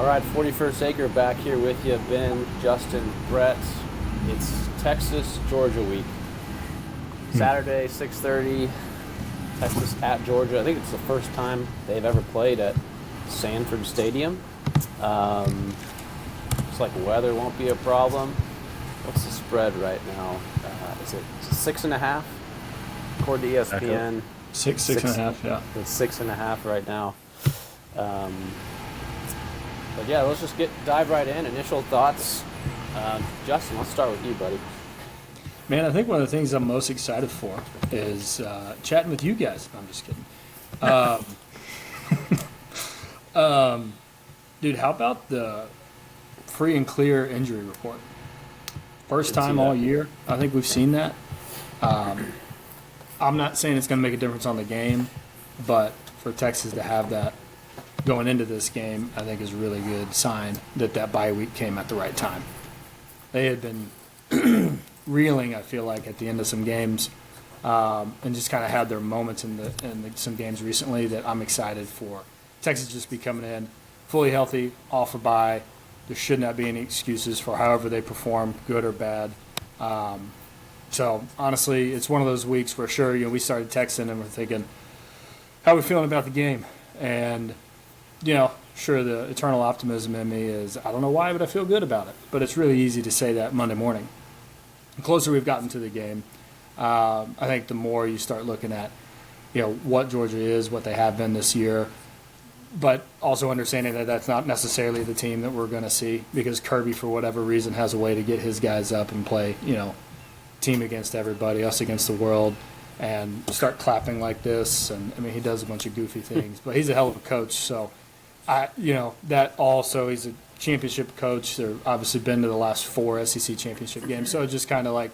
All right, 41st Acre back here with you, Ben, Justin, Brett. It's Texas, Georgia week. Saturday, 6:30, Texas at Georgia. I think it's the first time they've ever played at Sanford Stadium. Looks like weather won't be a problem. What's the spread right now? Is it 6.5? According to ESPN. Six and a half, yeah. It's 6.5 right now. But yeah, let's just dive right in. Initial thoughts. Justin, let's start with you, buddy. Man, I think one of the things I'm most excited for is chatting with you guys. No, I'm just kidding. Dude, how about the free and clear injury report? First time all year. I think we've seen that. I'm not saying it's going to make a difference on the game, but for Texas to have that going into this game, I think is a really good sign that bye week came at the right time. They had been reeling, I feel like, at the end of some games, and just kind of had their moments in some games recently that I'm excited for. Texas just be coming in fully healthy, off a bye. There should not be any excuses for however they perform, good or bad. So honestly, it's one of those weeks where sure, we started texting and we're thinking, how are we feeling about the game? And sure, the eternal optimism in me is, I don't know why, but I feel good about it. But it's really easy to say that Monday morning. The closer we've gotten to the game, I think the more you start looking at, what Georgia is, what they have been this year, but also understanding that that's not necessarily the team that we're going to see because Kirby, for whatever reason, has a way to get his guys up and play, team against everybody, us against the world, and start clapping like this. And, he does a bunch of goofy things, but he's a hell of a coach. So, that also, he's a championship coach. They've obviously been to the last 4 SEC championship games. So it just kind of like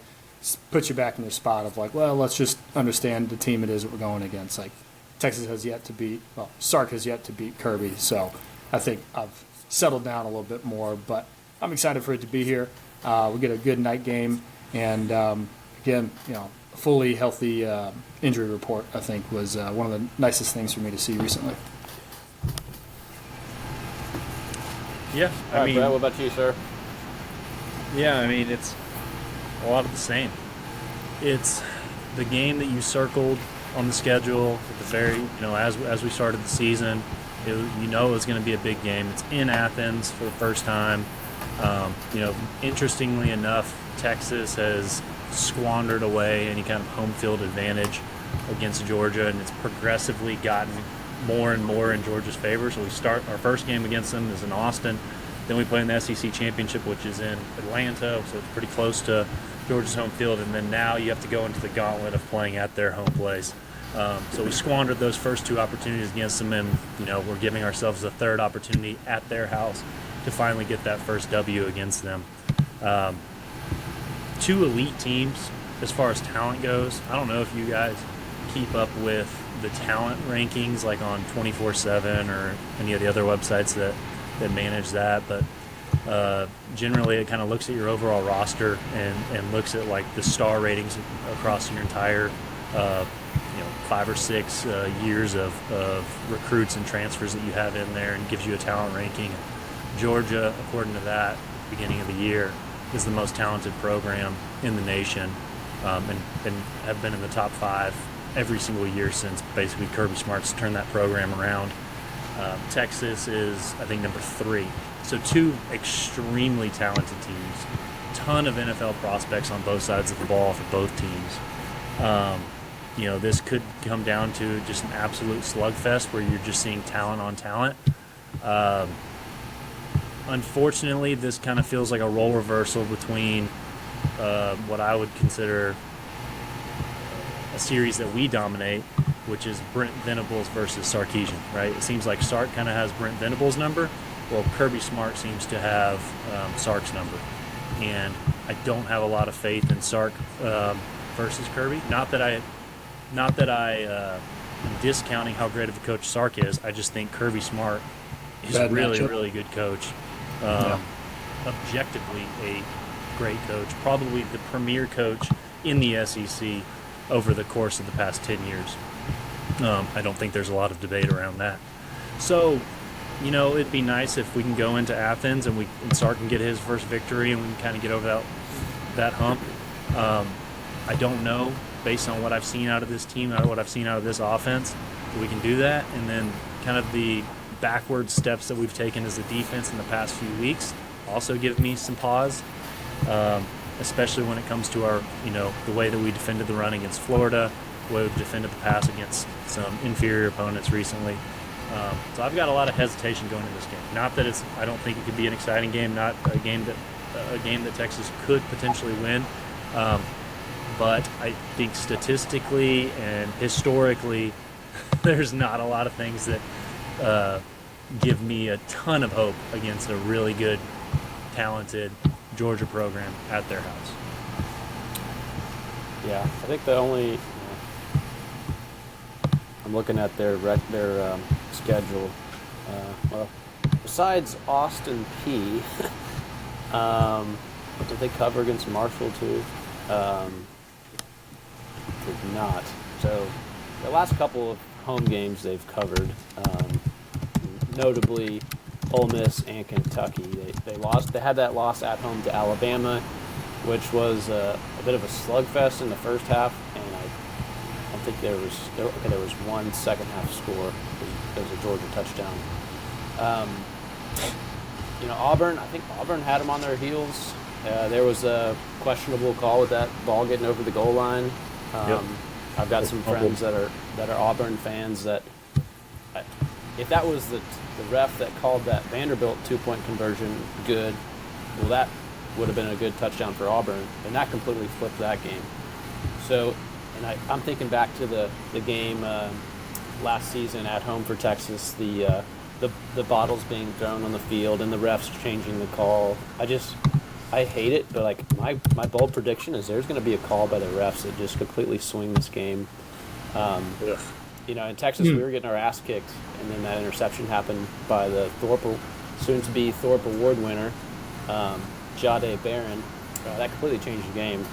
puts you back in your spot of like, well, let's just understand the team it is that we're going against. Like, Texas has yet to beat, Sark has yet to beat Kirby. So I think I've settled down a little bit more, but I'm excited for it to be here. We get a good night game. And, again, a fully healthy injury report, I think, was one of the nicest things for me to see recently. Yeah. All right, Brett, what about you, sir? Yeah, it's a lot of the same. It's the game that you circled on the schedule at the very, as we started the season. It was going to be a big game. It's in Athens for the first time. Interestingly enough, Texas has squandered away any kind of home field advantage against Georgia, and it's progressively gotten more and more in Georgia's favor. So we start our first game against them is in Austin. Then we play in the SEC Championship, which is in Atlanta, so it's pretty close to Georgia's home field. And then now you have to go into the gauntlet of playing at their home place. So we squandered those first 2 opportunities against them, and we're giving ourselves a third opportunity at their house to finally get that first W against them. 2 elite teams as far as talent goes. I don't know if you guys keep up with the talent rankings like on 24/7 or any of the other websites that manage that, but generally it kind of looks at your overall roster and looks at like the star ratings across your entire 5 or 6 years of recruits and transfers that you have in there and gives you a talent ranking. Georgia, according to that, at the beginning of the year, is the most talented program in the nation, and have been in the top 5 every single year since basically Kirby Smart's turned that program around. Texas is, I think, number 3. So 2 extremely talented teams, ton of NFL prospects on both sides of the ball for both teams. This could come down to just an absolute slugfest where you're just seeing talent on talent. Unfortunately, this kind of feels like a role reversal between what I would consider a series that we dominate, which is Brent Venables versus Sarkisian, right? It seems like Sark kind of has Brent Venables' number, while Kirby Smart seems to have Sark's number. And I don't have a lot of faith in Sark versus Kirby. Not that I am discounting how great of a coach Sark is. I just think Kirby Smart is a really good coach. Objectively a great coach, probably the premier coach in the SEC over the course of the past 10 years. I don't think there's a lot of debate around that. So it'd be nice if we can go into Athens and Sark can get his first victory and we can kind of get over that hump. I don't know, based on what I've seen out of this team, what I've seen out of this offense, that we can do that. And then kind of the backward steps that we've taken as a defense in the past few weeks also give me some pause, especially when it comes to our, the way that we defended the run against Florida, the way we've defended the pass against some inferior opponents recently. So I've got a lot of hesitation going into this game. Not that I don't think it could be an exciting game, not a game that Texas could potentially win. But I think statistically and historically, there's not a lot of things that give me a ton of hope against a really good, talented Georgia program at their house. Yeah, I think the only I'm looking at their schedule. Well, besides Austin P, did they cover against Marshall too? Did not. So the last couple of home games they've covered, notably Ole Miss and Kentucky. They lost. They had that loss at home to Alabama, which was a bit of a slugfest in the first half, and I don't think there was one second half score. It was a Georgia touchdown. Auburn. I think Auburn had them on their heels. There was a questionable call with that ball getting over the goal line. Yep. I've got some friends that are Auburn fans that, if that was the ref that called that Vanderbilt 2-point conversion good, well, that would have been a good touchdown for Auburn, and that completely flipped that game. So, and I'm thinking back to the game last season at home for Texas, the bottles being thrown on the field and the refs changing the call. I hate it, but my bold prediction is there's going to be a call by the refs that just completely swing this game. In Texas, we were getting our ass kicked, and then that interception happened by the soon-to-be Thorpe Award winner, Jahdae Barron. That completely changed the game.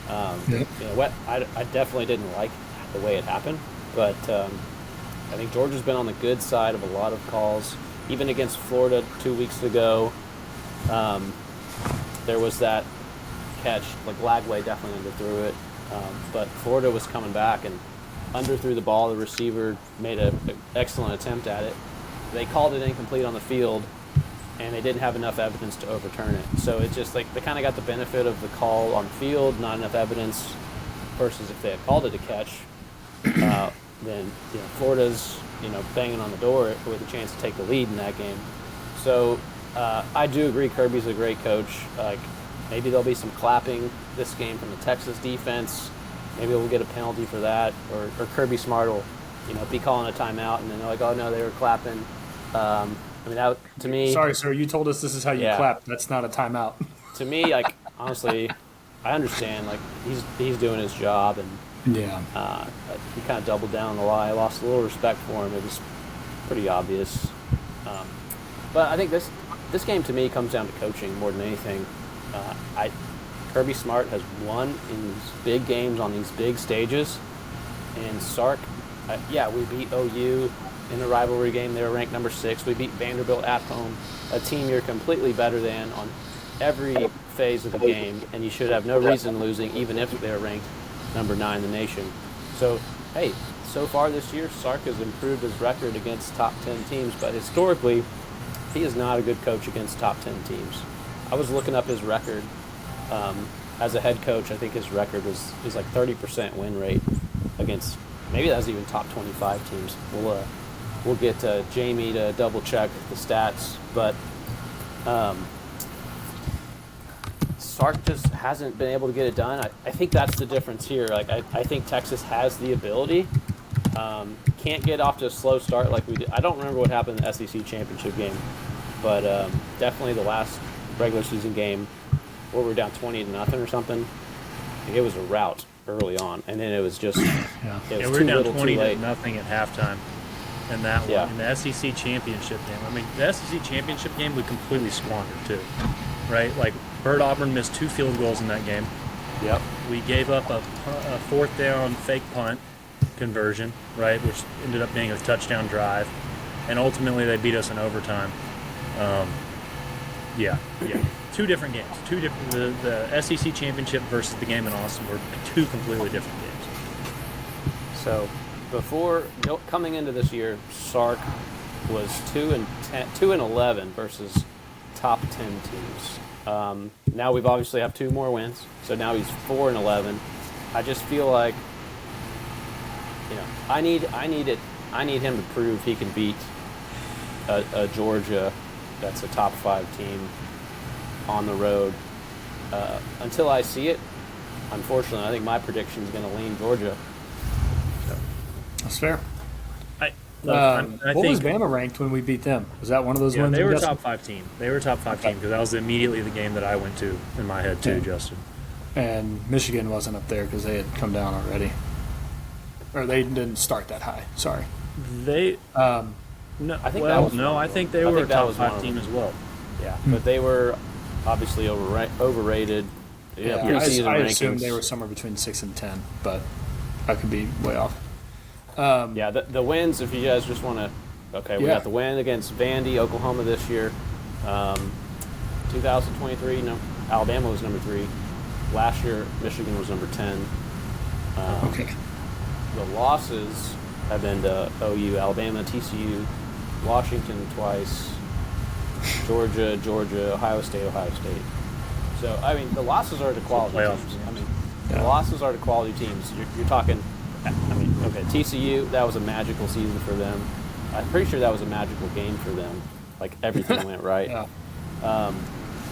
I definitely didn't like the way it happened, but I think Georgia's been on the good side of a lot of calls. Even against Florida 2 weeks ago, there was that catch. Lagway definitely underthrew it, but Florida was coming back and underthrew the ball. The receiver made an excellent attempt at it. They called it incomplete on the field, and they didn't have enough evidence to overturn it. So it's just they kind of got the benefit of the call on the field, not enough evidence, versus if they had called it a catch, then Florida's banging on the door with a chance to take the lead in that game. So I do agree Kirby's a great coach. Maybe there'll be some clapping this game from the Texas defense. Maybe we'll get a penalty for that, or Kirby Smart will be calling a timeout, and then they're like, oh no, they were clapping. That, to me... Sorry, sir, you told us this is how you clap. That's not a timeout. To me, honestly, I understand. He's doing his job, and he kind of doubled down on the lie. I lost a little respect for him. It was pretty obvious. But I think this game, to me, comes down to coaching more than anything. Kirby Smart has won in these big games on these big stages, and Sark, we beat OU in a rivalry game. They were ranked number 6. We beat Vanderbilt at home, a team you're completely better than on every phase of the game, and you should have no reason losing, even if they're ranked number 9 in the nation. So, hey, so far this year, Sark has improved his record against top 10 teams, but historically, he is not a good coach against top 10 teams. I was looking up his record. As a head coach, I think his record is 30% win rate against, maybe that's even top 25 teams. We'll get Jamie to double check the stats, but Sark just hasn't been able to get it done. I think that's the difference here. I think Texas has the ability. Can't get off to a slow start like we did. I don't remember what happened in the SEC championship game, but definitely the last regular season game where we were down 20-0 or something. It was a rout early on, and then it was just it was we were too down little, 20-0 too late. at halftime. And that one, in the SEC championship game. The SEC championship game we completely squandered too, right? Bert Auburn missed 2 field goals in that game. Yep. We gave up a 4th down fake punt conversion, right, which ended up being a touchdown drive. and ultimately they beat us in overtime. Yeah. Two different games. The SEC championship versus the game in Austin were two completely different games. So, coming into this year, Sark was 2-11 versus top 10 teams. Now we've obviously have 2 more wins, so now he's 4-11. I just feel like, I need him to prove he can beat a Georgia that's a top 5 team on the road. Until I see it, unfortunately, I think my prediction is going to lean Georgia. That's fair. I what think, was Bama ranked when we beat them? Was that one of those ones? They were a top 5 team. They were a top 5 team because that was immediately the game that I went to in my head too, Justin. And Michigan wasn't up there because they had come down already. Or they didn't start that high. Sorry. They no, I think I think they were a top 5 team as well. Yeah, but they were obviously overrated. Preseason I rankings. assumed they were somewhere between 6 and 10, but I could be way off. The wins, if you guys just want to... Okay, we got the win against Vandy, Oklahoma this year. 2023, Alabama was number 3. Last year, Michigan was number 10. Okay. The losses have been to OU, Alabama, TCU, Washington twice, Georgia, Ohio State. So, the losses are to quality teams. The losses are to quality teams. You're talking... TCU, that was a magical season for them. I'm pretty sure that was a magical game for them. Like, everything went right. Yeah.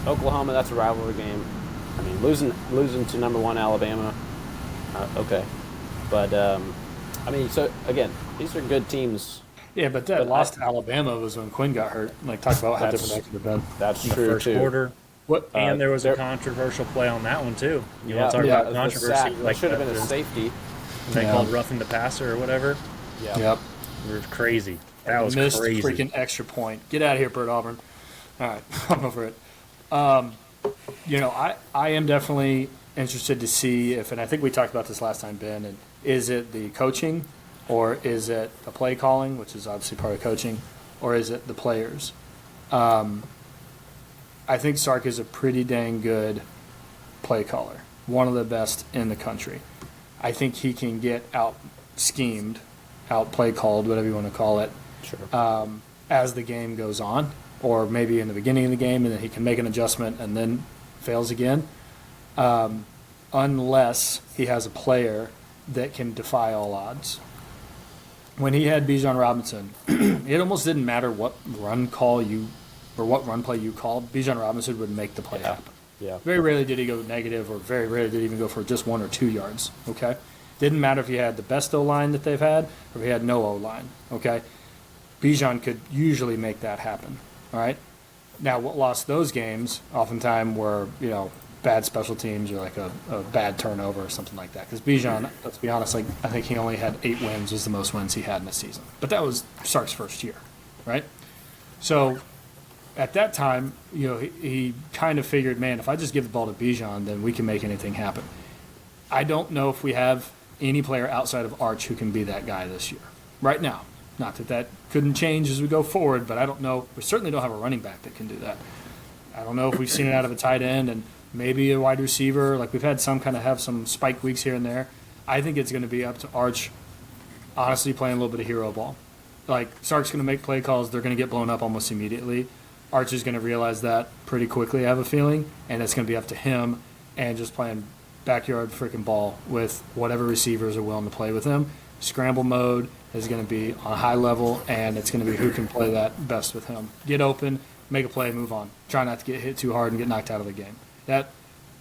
Oklahoma, that's a rivalry game. Losing to number 1 Alabama, okay. But, so, again, these are good teams. Yeah, but that loss to Alabama was when Quinn got hurt. Talk about how different that could have been. That's in the true, first too. quarter. What? And there was a controversial play on that one, too. You want to talk about controversy? That should have been a safety. They called roughing the passer or whatever. Yeah. Yep. It was crazy. That was missed crazy. Freaking extra point. Get out of here, Bert Auburn. All right, I'm over it. I am definitely interested to see if, and I think we talked about this last time, Ben, and is it the coaching or is it the play calling, which is obviously part of coaching, or is it the players? I think Sark is a pretty dang good play caller, one of the best in the country. I think he can get out-schemed, out-play called, whatever you want to call it, as the game goes on, or maybe in the beginning of the game, and then he can make an adjustment and then fails again, unless he has a player that can defy all odds. When he had Bijan Robinson, it almost didn't matter what run play you called. Bijan Robinson would make the play happen. Yeah. Very rarely did he go negative, or very rarely did he even go for just 1 or 2 yards. Okay, didn't matter if he had the best O-line that they've had or if he had no O-line. Okay, Bijan could usually make that happen. All right. Now, what lost those games oftentimes were bad special teams or a bad turnover or something like that. Because Bijan, let's be honest, I think he only had 8 wins was the most wins he had in a season. But that was Sark's first year, right? So at that time, he kind of figured, man, if I just give the ball to Bijan, then we can make anything happen. I don't know if we have any player outside of Arch who can be that guy this year, right now. Not that couldn't change as we go forward, but I don't know. We certainly don't have a running back that can do that. I don't know if we've seen it out of a tight end and maybe a wide receiver. We've had have some spike weeks here and there. I think it's going to be up to Arch, honestly, playing a little bit of hero ball. Sark's going to make play calls. They're going to get blown up almost immediately. Arch is going to realize that pretty quickly, I have a feeling, and it's going to be up to him and just playing backyard freaking ball with whatever receivers are willing to play with him. Scramble mode is going to be on a high level, and it's going to be who can play that best with him. Get open, make a play, move on. Try not to get hit too hard and get knocked out of the game. That,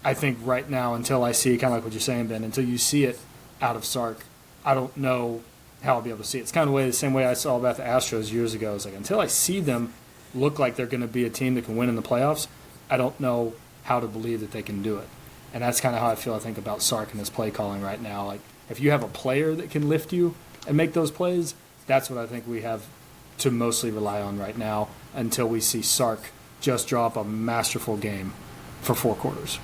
I think right now, until I see, kind of like what you're saying, Ben, until you see it out of Sark, I don't know how I'll be able to see it. It's kind of the same way I saw about the Astros years ago. It's until I see them look like they're going to be a team that can win in the playoffs, I don't know how to believe that they can do it. And that's kind of how I think about Sark and his play calling right now. If you have a player that can lift you and make those plays, that's what I think we have to mostly rely on right now until we see Sark just draw up a masterful game for 4 quarters.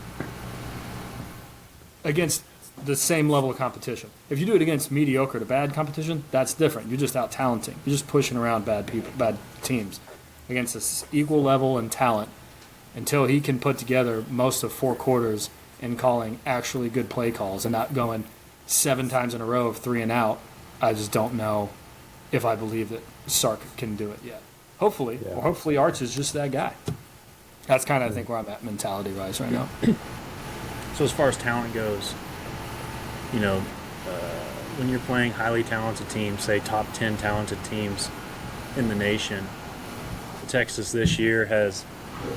Against the same level of competition. If you do it against mediocre to bad competition, that's different. You're just out talenting. You're just pushing around bad people, bad teams. Against this equal level and talent, until he can put together most of 4 quarters and calling actually good play calls and not going 7 times in a row of 3 and out, I just don't know if I believe that Sark can do it yet. Hopefully, or hopefully Arch is just that guy. That's kind of, I think, where I'm at mentality-wise right now. So as far as talent goes, you know, when you're playing highly talented teams, say top 10 talented teams in the nation, Texas this year has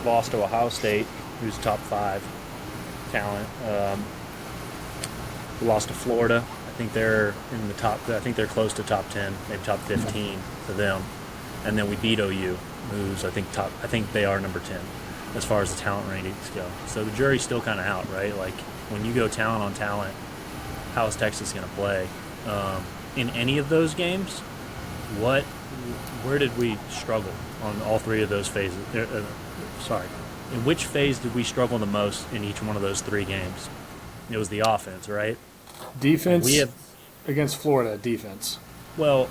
lost to Ohio State, who's top 5 talent. Lost to Florida. I think they're in the top. I think they're close to top 10, maybe top 15 for them. And then we beat OU, who's I think they are number 10 as far as the talent rankings go. So the jury's still kind of out, right? Like when you go talent on talent, how is Texas going to play in any of those games? Where did we struggle on all 3 of those phases? In which phase did we struggle the most in each one of those 3 games? It was the offense, right? Defense against Florida, defense. Well,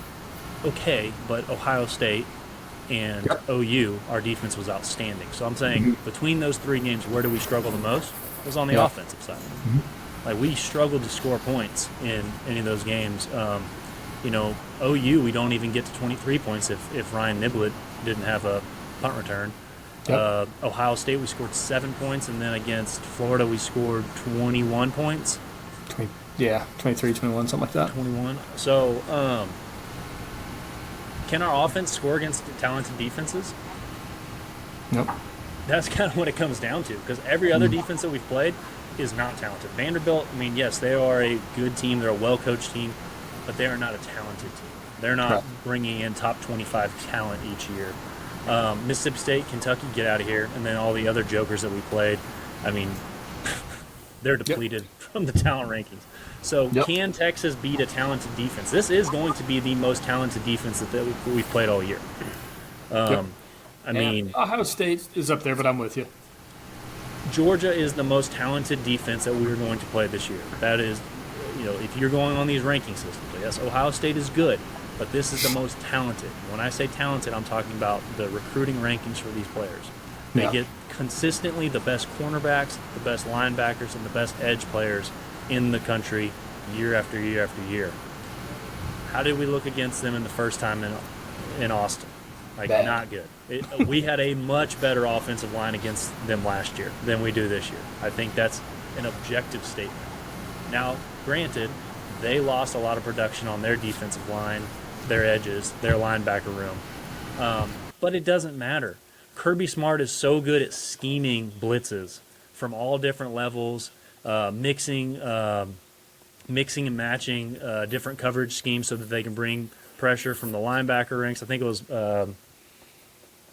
okay, but Ohio State and OU, our defense was outstanding. So I'm saying between those 3 games, where do we struggle the most? It was on the offensive side. Like we struggled to score points in any of those games. You know, OU, we don't even get to 23 points if Ryan Niblett didn't have a punt return. Ohio State, we scored 7 points, and then against Florida, we scored 21 points. 23, 21, something like that. 21. So, can our offense score against talented defenses? Nope. That's kind of what it comes down to, because every other defense that we've played is not talented. Vanderbilt, I mean, yes, they are a good team. They're a well-coached team, but they are not a talented team. They're not bringing in top 25 talent each year. Mississippi State, Kentucky, get out of here. And then all the other jokers that we played, I mean, they're depleted from the talent rankings. So can Texas beat a talented defense? This is going to be the most talented defense that we've played all year. I mean, Ohio State is up there, but I'm with you. Georgia is the most talented defense that we are going to play this year. That is, you know, if you're going on these ranking systems, yes, Ohio State is good, but this is the most talented. When I say talented, I'm talking about the recruiting rankings for these players. They get consistently the best cornerbacks, the best linebackers, and the best edge players in the country year after year after year. How did we look against them in the first time in Austin? Like, not good. We had a much better offensive line against them last year than we do this year. I think that's an objective statement. Now, granted, they lost a lot of production on their defensive line, their edges, their linebacker room. But it doesn't matter. Kirby Smart is so good at scheming blitzes from all different levels, mixing and matching different coverage schemes so that they can bring pressure from the linebacker ranks. I think it was,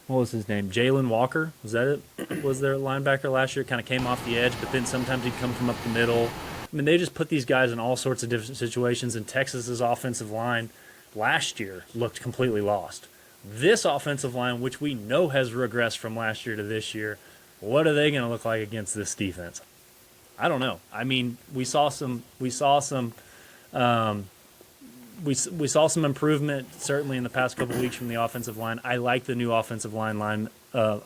what was his name? Jalen Walker? Was that it? Was their linebacker last year? Kind of came off the edge, but then sometimes he'd come from up the middle. I mean, they just put these guys in all sorts of different situations, and Texas's offensive line last year looked completely lost. This offensive line, which we know has regressed from last year to this year, what are they going to look like against this defense? I don't know. I mean, we saw some improvement certainly in the past couple of weeks from the offensive line. I like the new offensive line lineup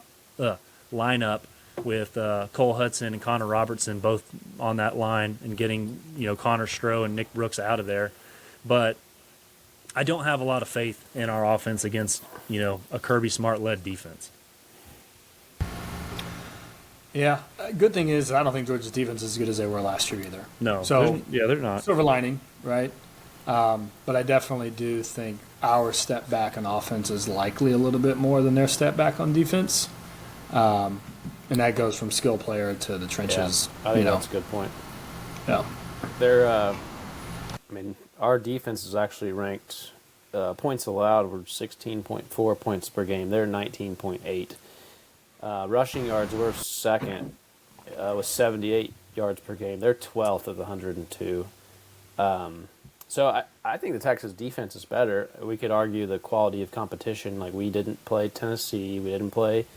with Cole Hudson and Connor Robertson both on that line, and getting Connor Stroh and Nick Brooks out of there. But I don't have a lot of faith in our offense against a Kirby Smart led defense. Yeah, good thing is I don't think Georgia's defense is as good as they were last year either. No, so they're not. Silver lining, right? But I definitely do think our step back on offense is likely a little bit more than their step back on defense, and that goes from skill player to the trenches. Yeah, I think that's a good point. Yeah, our defense is actually ranked points allowed were 16.4 points per game. They're 19.8. Rushing yards, we're second with 78 yards per game. They're 12th of 102. So I think the Texas defense is better. We could argue the quality of competition. Like, we didn't play Tennessee. We didn't play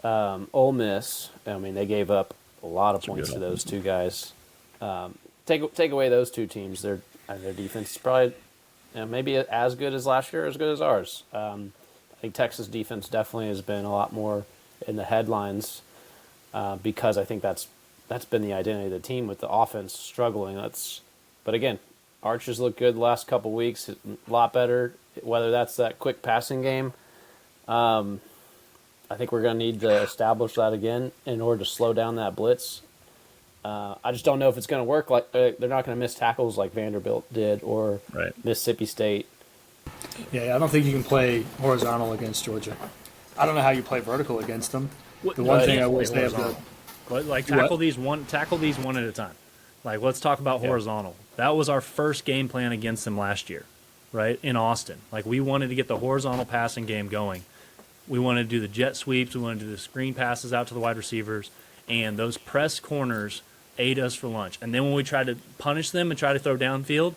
Ole Miss. I mean, they gave up a lot of points to those two guys. take away those two teams, their defense is probably maybe as good as last year, as good as ours. I think Texas defense definitely has been a lot more in the headlines because I think that's been the identity of the team with the offense struggling. But again, Arch has looked good the last couple weeks, a lot better. Whether that's that quick passing game, I think we're going to need to establish that again in order to slow down that blitz. I just don't know if it's going to work. Like they're not going to miss tackles like Vanderbilt did or Mississippi State. Yeah, I don't think you can play horizontal against Georgia. I don't know how you play vertical against them. The one thing I will say about tackle these one at a time. Like, let's talk about horizontal. That was our first game plan against them last year, right, in Austin. Like, we wanted to get the horizontal passing game going. We wanted to do the jet sweeps. We wanted to do the screen passes out to the wide receivers. And those press corners ate us for lunch. And then when we tried to punish them and try to throw downfield,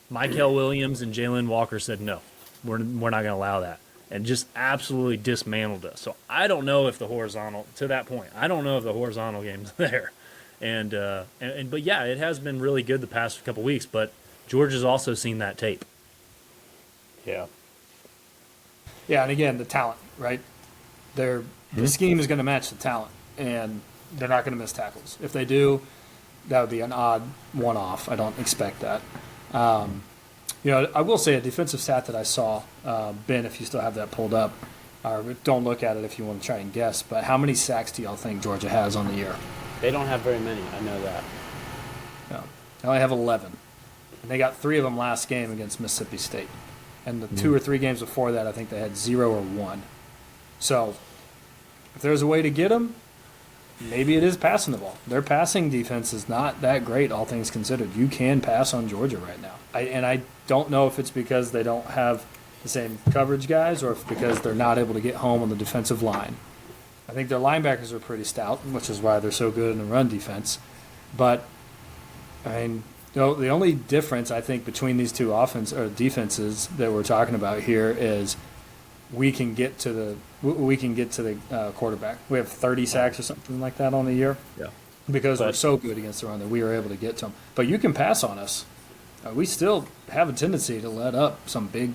Michael Williams and Jalen Walker said, no, we're not going to allow that. And just absolutely dismantled us. So I don't know if the horizontal, to that point, I don't know if the horizontal game's there. But yeah, it has been really good the past couple weeks. But Georgia's also seen that tape. Yeah. Yeah, and again, the talent, right? The scheme is going to match the talent, and they're not going to miss tackles. If they do, that would be an odd one-off. I don't expect that. I will say a defensive stat that I saw, Ben, if you still have that pulled up, or don't look at it if you want to try and guess, but how many sacks do y'all think Georgia has on the year? They don't have very many. I know that. No. They only have 11. And they got 3 of them last game against Mississippi State. And the 2 or 3 games before that, I think they had 0 or 1. So if there's a way to get them, maybe it is passing the ball. Their passing defense is not that great, all things considered. You can pass on Georgia right now. I don't know if it's because they don't have the same coverage guys or if because they're not able to get home on the defensive line. I think their linebackers are pretty stout, which is why they're so good in the run defense. But, the only difference, I think, between these two defenses that we're talking about here is we can get to the quarterback. We have 30 sacks or something like that on the year. Yeah. Because we're so good against the run that we are able to get to them. But you can pass on us. We still have a tendency to let up some big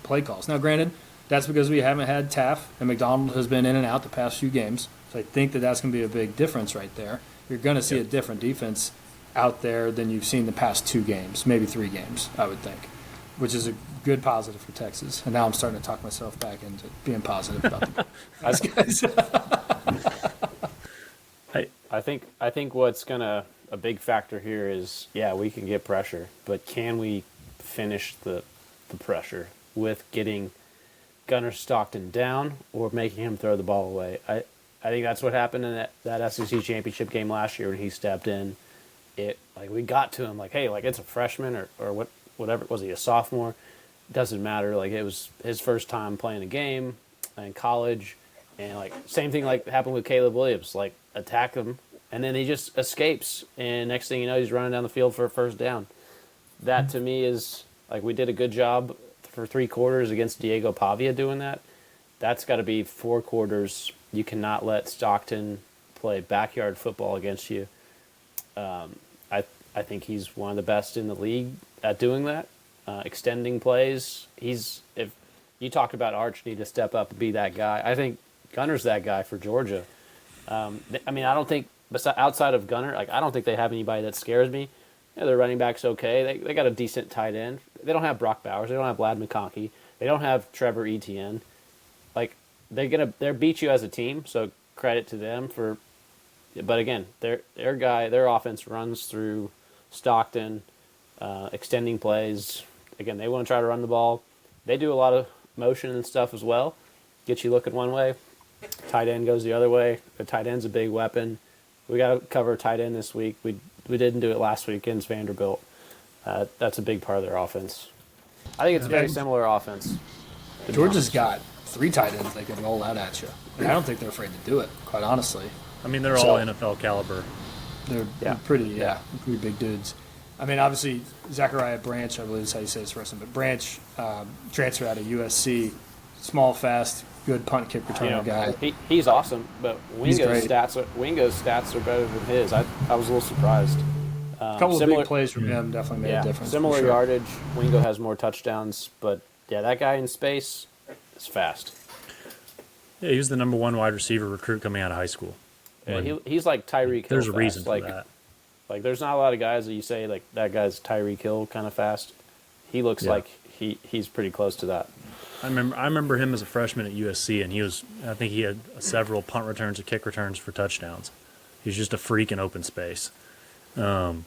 play calls. Now, granted, that's because we haven't had Taff, and McDonald has been in and out the past few games. So I think that's going to be a big difference right there. You're going to see a different defense out there than you've seen the past 2 games, maybe 3 games, I would think, which is a good positive for Texas. And now I'm starting to talk myself back into being positive about the guys. I think what's a big factor here is, we can get pressure, but can we finish the pressure with getting Gunnar Stockton down or making him throw the ball away? I think that's what happened in that SEC championship game last year when he stepped in. We got to him it's a freshman or whatever. Was he a sophomore? Doesn't matter. It was his first time playing a game in college, and same thing happened with Caleb Williams. Attack him, and then he just escapes, and next thing you know, he's running down the field for a first down. That to me is we did a good job for 3 quarters against Diego Pavia doing that. That's got to be 4 quarters. You cannot let Stockton play backyard football against you. I think he's one of the best in the league at doing that, extending plays. If you talked about Arch need to step up and be that guy, I think Gunner's that guy for Georgia. I don't think outside of Gunner, I don't think they have anybody that scares me. Their running back's okay. They got a decent tight end. They don't have Brock Bowers. They don't have Vlad McConkey. They don't have Trevor Etienne. They're beat you as a team, so credit to them for. But again, their offense runs through Stockton, extending plays. Again, they want to try to run the ball. They do a lot of motion and stuff as well. Get you looking one way. Tight end goes the other way. The tight end's a big weapon. We got to cover tight end this week. We didn't do it last week against Vanderbilt. That's a big part of their offense. I think it's a very similar offense. Georgia's got 3 tight ends they can roll out at you. And I don't think they're afraid to do it, quite honestly. They're all NFL caliber. They're pretty big dudes. Obviously, Zachariah Branch, I believe is how you say his first name, but Branch transferred out of USC, small, fast, good punt kick returner guy. He's awesome, but Wingo's stats are better than his. I was a little surprised. A couple of Similar- big plays from him definitely made a difference. for similar sure. yardage. Wingo has more touchdowns, but yeah, that guy in space is fast. Yeah, he was the number 1 wide receiver recruit coming out of high school. Yeah, he's like Tyreek Hill. There's a fast. reason for like, that. Like, there's not a lot of guys that you say like that guy's Tyreek Hill kind of fast. He looks like he's pretty close to that. I remember him as a freshman at USC, and I think he had several punt returns or kick returns for touchdowns. He's just a freak in open space. On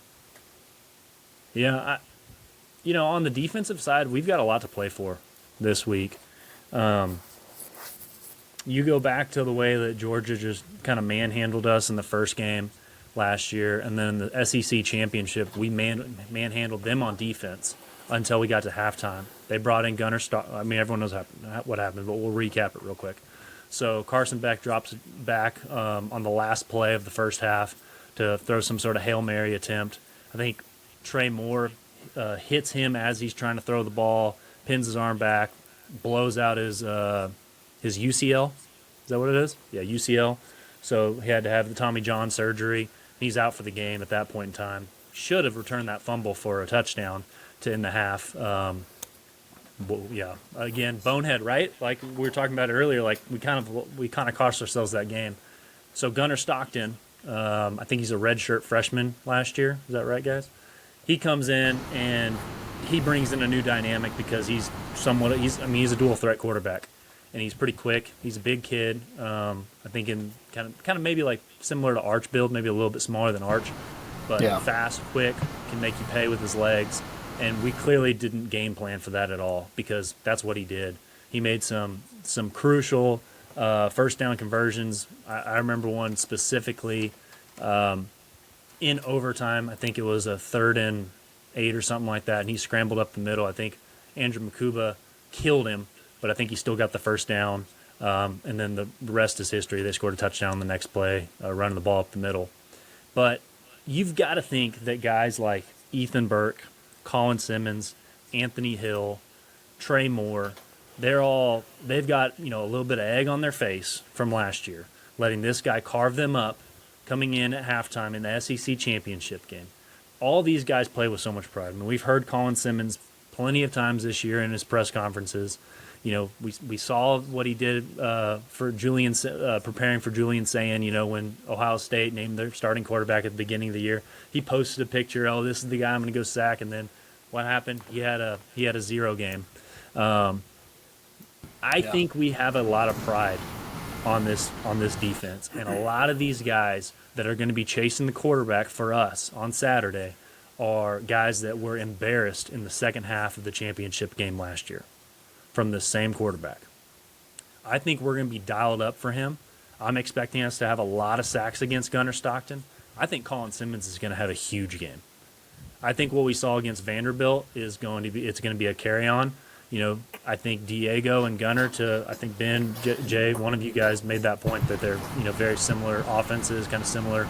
the defensive side, we've got a lot to play for this week. You go back to the way that Georgia just kind of manhandled us in the first game last year, and then in the SEC championship, we manhandled them on defense until we got to halftime. They brought in Gunnar Stock. I mean, everyone knows what happened, but we'll recap it real quick. So Carson Beck drops back on the last play of the first half to throw some sort of Hail Mary attempt. I think Trey Moore hits him as he's trying to throw the ball, pins his arm back, blows out his UCL. Is that what it is? Yeah, UCL. So he had to have the Tommy John surgery. He's out for the game at that point in time. Should have returned that fumble for a touchdown to end the half. Again, bonehead, right? Like we were talking about it earlier. Like we kind of cost ourselves that game. So Gunnar Stockton, I think he's a redshirt freshman last year. Is that right, guys? He comes in and he brings in a new dynamic because he's a dual threat quarterback, and he's pretty quick. He's a big kid. I think in kind of maybe like similar to Arch build, maybe a little bit smaller than Arch, but fast, quick, can make you pay with his legs. And we clearly didn't game plan for that at all because that's what he did. He made some crucial first down conversions. I remember one specifically in overtime. I think it was a 3rd and 8 or something like that, and he scrambled up the middle. I think Andrew Makuba killed him, but I think he still got the first down. And then the rest is history. They scored a touchdown on the next play, running the ball up the middle. But you've got to think that guys like Ethan Burke, Colin Simmons, Anthony Hill, Trey Moore, they've got, a little bit of egg on their face from last year, letting this guy carve them up coming in at halftime in the SEC championship game. All these guys play with so much pride. I mean, we've heard Colin Simmons plenty of times this year in his press conferences. We saw what he did for Julian, preparing for Julian Sayin, when Ohio State named their starting quarterback at the beginning of the year. He posted a picture, this is the guy I'm going to go sack, and then what happened? He had a 0 game. I think we have a lot of pride on this defense, and a lot of these guys that are going to be chasing the quarterback for us on Saturday are guys that were embarrassed in the second half of the championship game last year from the same quarterback. I think we're going to be dialed up for him. I'm expecting us to have a lot of sacks against Gunnar Stockton. I think Colin Simmons is going to have a huge game. I think what we saw against Vanderbilt is going to be a carry-on. I think Diego and Gunnar I think Ben, Jay, one of you guys made that point that they're, very similar offenses, kind of similar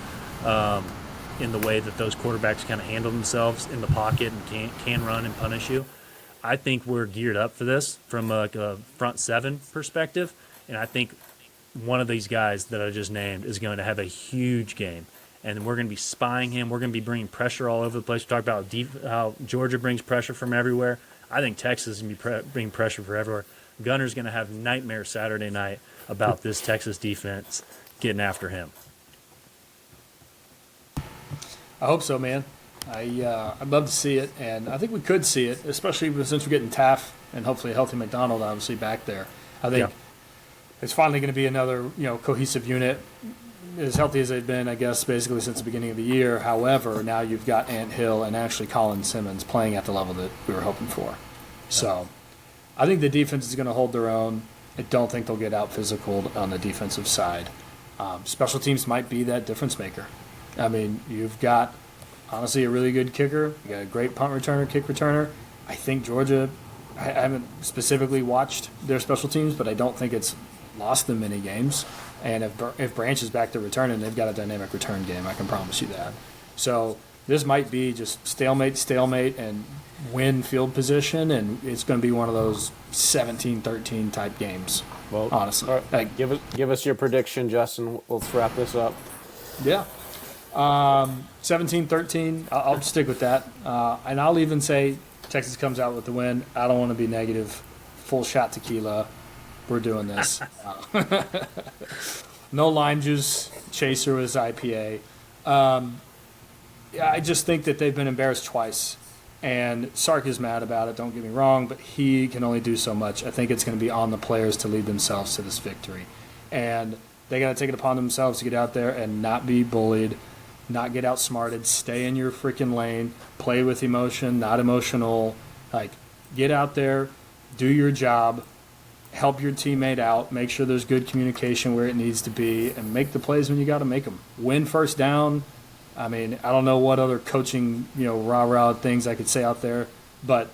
in the way that those quarterbacks kind of handle themselves in the pocket and can run and punish you. I think we're geared up for this from a front seven perspective, and I think one of these guys that I just named is going to have a huge game, and we're going to be spying him. We're going to be bringing pressure all over the place. We talked about how Georgia brings pressure from everywhere. I think Texas is going to be bringing pressure from everywhere. Gunner's going to have nightmares Saturday night about this Texas defense getting after him. I hope so, man. I'd love to see it, and I think we could see it, especially since we're getting Taff and hopefully a healthy McDonald obviously back there. I think it's finally going to be another cohesive unit, as healthy as they've been, I guess, basically since the beginning of the year. However, now you've got Ant Hill and actually Colin Simmons playing at the level that we were hoping for. So I think the defense is going to hold their own. I don't think they'll get out physical on the defensive side. Special teams might be that difference maker. I mean, you've got honestly a really good kicker. You got a great punt returner, kick returner. I think Georgia, I haven't specifically watched their special teams, but I don't think it's lost them many games. And if Branch is back to returning, they've got a dynamic return game. I can promise you that. So this might be just stalemate, and win field position, and it's going to be one of those 17-13 type games. Well, honestly, give us your prediction, Justin. Let's wrap this up. Yeah. 17-13. I'll stick with that. And I'll even say Texas comes out with the win. I don't want to be negative. Full shot tequila. We're doing this. No lime juice chaser with IPA. I just think that they've been embarrassed twice. And Sark is mad about it, don't get me wrong, but he can only do so much. I think it's going to be on the players to lead themselves to this victory. And they got to take it upon themselves to get out there and not be bullied, not get outsmarted, stay in your freaking lane, play with emotion, not emotional. Like, get out there, do your job, help your teammate out, make sure there's good communication where it needs to be, and make the plays when you got to make them. Win first down. I mean, I don't know what other coaching, rah-rah things I could say out there, but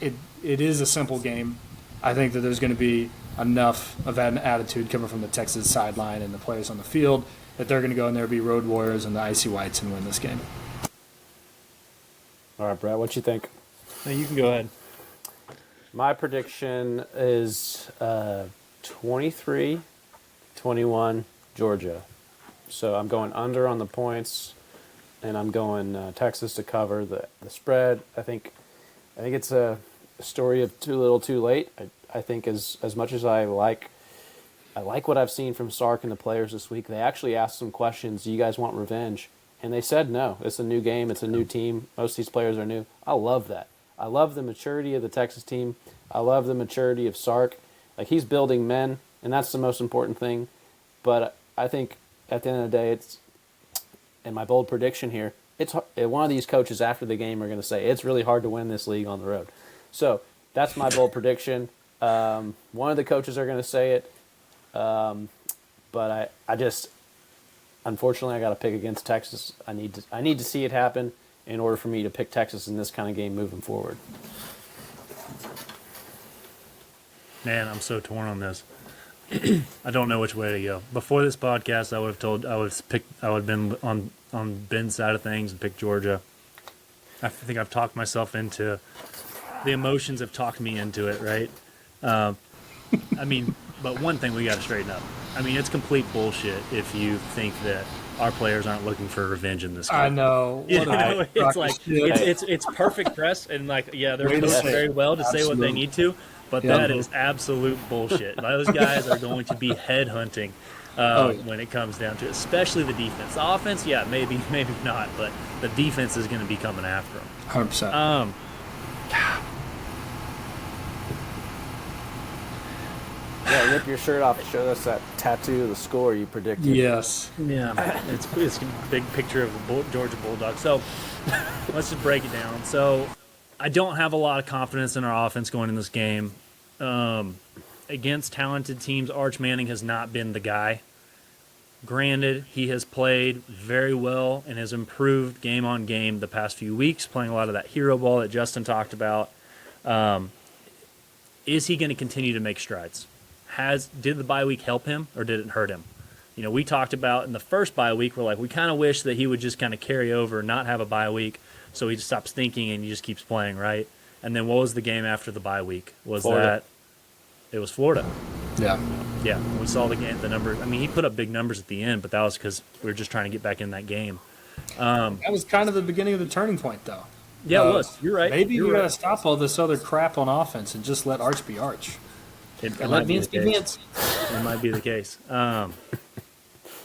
it is a simple game. I think that there's going to be enough of an attitude coming from the Texas sideline and the players on the field that they're going to go in there, be road warriors and the icy whites and win this game. All right, Brett, what you think? No, you can go ahead. My prediction is 23-21 Georgia. So I'm going under on the points, and I'm going Texas to cover the spread. I think it's a story of too little, too late. I think as much as I like what I've seen from Sark and the players this week, they actually asked some questions. Do you guys want revenge? And they said no. It's a new game. It's a new team. Most of these players are new. I love that. I love the maturity of the Texas team. I love the maturity of Sark. Like, he's building men, and that's the most important thing. But I think at the end of the day, and my bold prediction here, it's one of these coaches after the game are going to say it's really hard to win this league on the road. So that's my bold prediction. One of the coaches are going to say it, but I just, unfortunately, I got to pick against Texas. I need to see it happen in order for me to pick Texas in this kind of game moving forward. Man, I'm so torn on this. I don't know which way to go. Before this podcast, I would have been on Ben's side of things and picked Georgia. I think I've talked myself into the emotions have talked me into it, right? But one thing we got to straighten up. I mean, it's complete bullshit if you think that our players aren't looking for revenge in this game. I know. It's like it's perfect press, and they're doing very well to say what they need to. But that is absolute bullshit. Those guys are going to be headhunting when it comes down to it, especially the defense. The offense, maybe not, but the defense is going to be coming after them. 100%. Yeah, rip your shirt off and show us that tattoo of the score you predicted. Yes. Yeah, it's a big picture of the Georgia Bulldogs. So let's just break it down. So I don't have a lot of confidence in our offense going in this game. Against talented teams, Arch Manning has not been the guy. Granted, he has played very well and has improved game on game the past few weeks, playing a lot of that hero ball that Justin talked about. Is he going to continue to make strides? Did the bye week help him or did it hurt him? We talked about in the first bye week, we kind of wish that he would just kind of carry over, not have a bye week, so he just stops thinking and he just keeps playing, right? And then what was the game after the bye week? Florida. It was Florida. Yeah. Yeah, we saw the game, the numbers. I mean, he put up big numbers at the end, but that was because we were just trying to get back in that game. That was kind of the beginning of the turning point, though. Yeah, it was. You're right. Maybe we got to stop all this other crap on offense and just let Arch be Arch. It let Vince be Vince. It might be the case.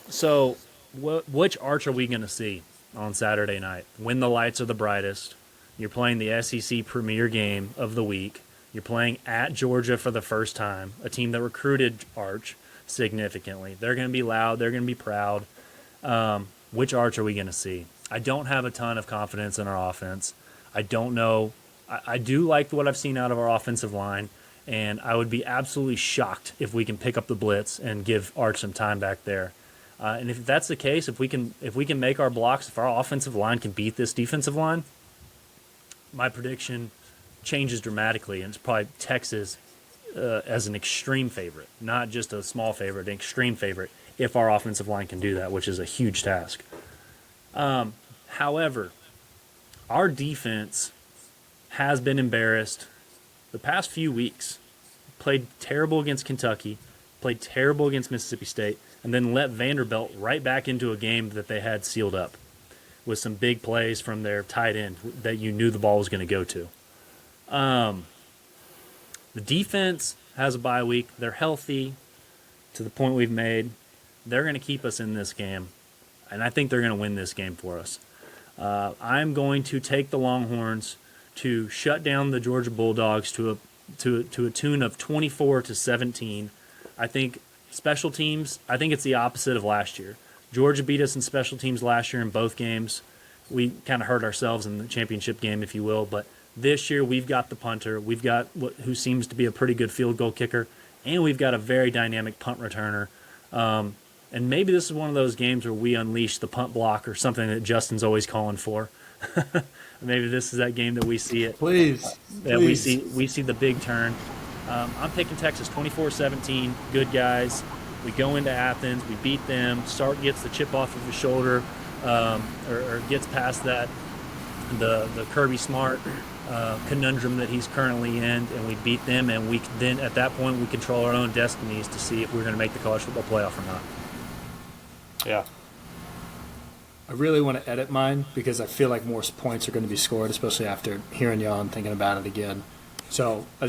So, which Arch are we going to see on Saturday night? When the lights are the brightest, you're playing the SEC premier game of the week. You're playing at Georgia for the first time, a team that recruited Arch significantly. They're going to be loud. They're going to be proud. Which Arch are we going to see? I don't have a ton of confidence in our offense. I don't know. I do like what I've seen out of our offensive line, and I would be absolutely shocked if we can pick up the blitz and give Arch some time back there. And if that's the case, if we can make our blocks, if our offensive line can beat this defensive line, my prediction changes dramatically, and it's probably Texas as an extreme favorite, not just a small favorite, an extreme favorite, if our offensive line can do that, which is a huge task. However, our defense has been embarrassed the past few weeks. Played terrible against Kentucky, played terrible against Mississippi State, and then let Vanderbilt right back into a game that they had sealed up with some big plays from their tight end that you knew the ball was going to go to. The defense has a bye week. They're healthy to the point we've made. They're going to keep us in this game, and I think they're going to win this game for us. I'm going to take the Longhorns to shut down the Georgia Bulldogs to a tune of 24-17. I think special teams, I think it's the opposite of last year. Georgia beat us in special teams last year in both games. We kind of hurt ourselves in the championship game, if you will, but this year we've got the punter, we've got who seems to be a pretty good field goal kicker, and we've got a very dynamic punt returner. And maybe this is one of those games where we unleash the punt block or something that Justin's always calling for. Maybe this is that game that we see it. Please. We see the big turn. I'm picking Texas 24-17. Good guys. We go into Athens. We beat them. Sark gets the chip off of his shoulder, or gets past that the Kirby Smart conundrum that he's currently in, and we beat them. And we then at that point we control our own destinies to see if we're going to make the college football playoff or not. Yeah. I really want to edit mine because I feel like more points are going to be scored, especially after hearing y'all and thinking about it again. So I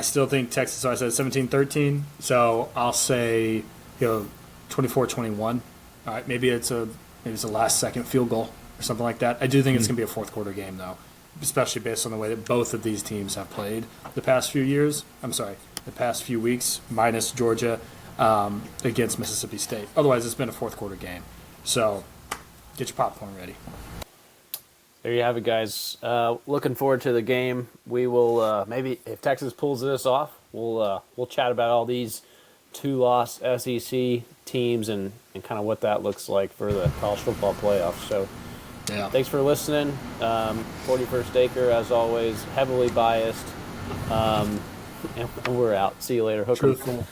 still think Texas, so I said 17-13. So I'll say, 24-21. All right, maybe it's a last second field goal or something like that. I do think it's going to be a fourth quarter game though, especially based on the way that both of these teams have played the past few weeks, minus Georgia against Mississippi State. Otherwise, it's been a fourth quarter game. So get your popcorn ready. There you have it, guys. Looking forward to the game. We will maybe, if Texas pulls this off, we'll chat about all these 2-loss SEC teams and kind of what that looks like for the college football playoffs. So, yeah. Thanks for listening. 41st Acre, as always, heavily biased. And we're out. See you later. Hook 'em. Truthful.